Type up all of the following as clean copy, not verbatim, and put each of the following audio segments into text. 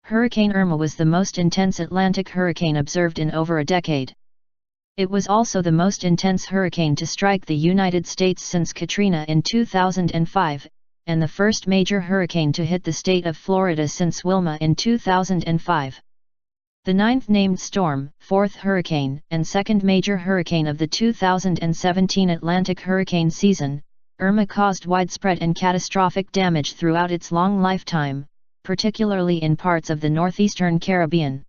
Hurricane Irma was the most intense Atlantic hurricane observed in over a decade. It was also the most intense hurricane to strike the United States since Katrina in 2005, and the first major hurricane to hit the state of Florida since Wilma in 2005. The ninth named storm, fourth hurricane, and second major hurricane of the 2017 Atlantic hurricane season, Irma caused widespread and catastrophic damage throughout its long lifetime, particularly in parts of the northeastern Caribbean.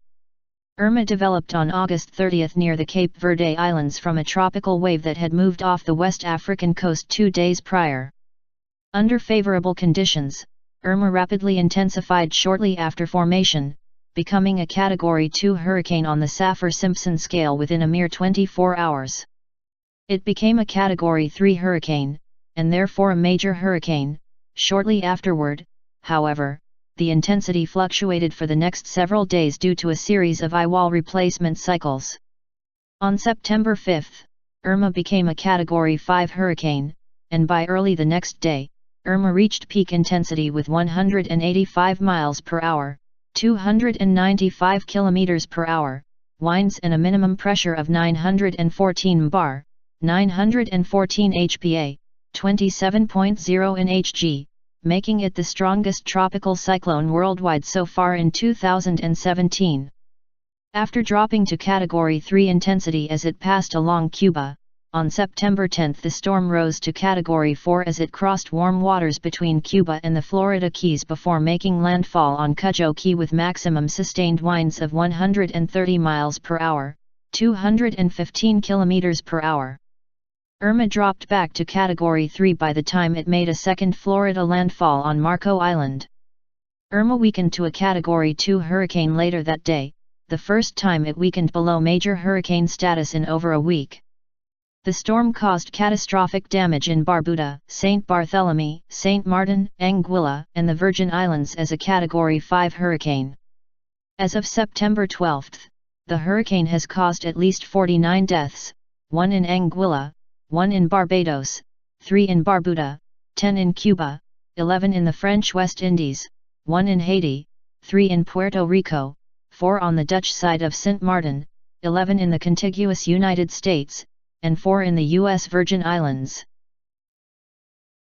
Irma developed on August 30 near the Cape Verde Islands from a tropical wave that had moved off the West African coast 2 days prior. Under favorable conditions, Irma rapidly intensified shortly after formation, becoming a Category 2 hurricane on the Saffir-Simpson scale within a mere 24 hours. It became a Category 3 hurricane, and therefore a major hurricane. Shortly afterward, however, the intensity fluctuated for the next several days due to a series of eye-wall replacement cycles. On September 5, Irma became a Category 5 hurricane, and by early the next day, Irma reached peak intensity with 185 miles per hour, 295 kilometers per hour, winds and a minimum pressure of 914 bar, 914 HPA, 27.0 nhg, making it the strongest tropical cyclone worldwide so far in 2017. After dropping to Category 3 intensity as it passed along Cuba, on September 10 the storm rose to Category 4 as it crossed warm waters between Cuba and the Florida Keys before making landfall on Cudjoe Key with maximum sustained winds of 130 miles per hour, 215 kilometers per hour. Irma dropped back to Category 3 by the time it made a second Florida landfall on Marco Island. Irma weakened to a Category 2 hurricane later that day, the first time it weakened below major hurricane status in over a week. The storm caused catastrophic damage in Barbuda, St. Barthélemy, St. Martin, Anguilla, and the Virgin Islands as a Category 5 hurricane. As of September 12, the hurricane has caused at least 49 deaths, 1 in Anguilla, 1 in Barbados, 3 in Barbuda, 10 in Cuba, 11 in the French West Indies, 1 in Haiti, 3 in Puerto Rico, 4 on the Dutch side of St. Martin, 11 in the contiguous United States, and 4 in the U.S. Virgin Islands.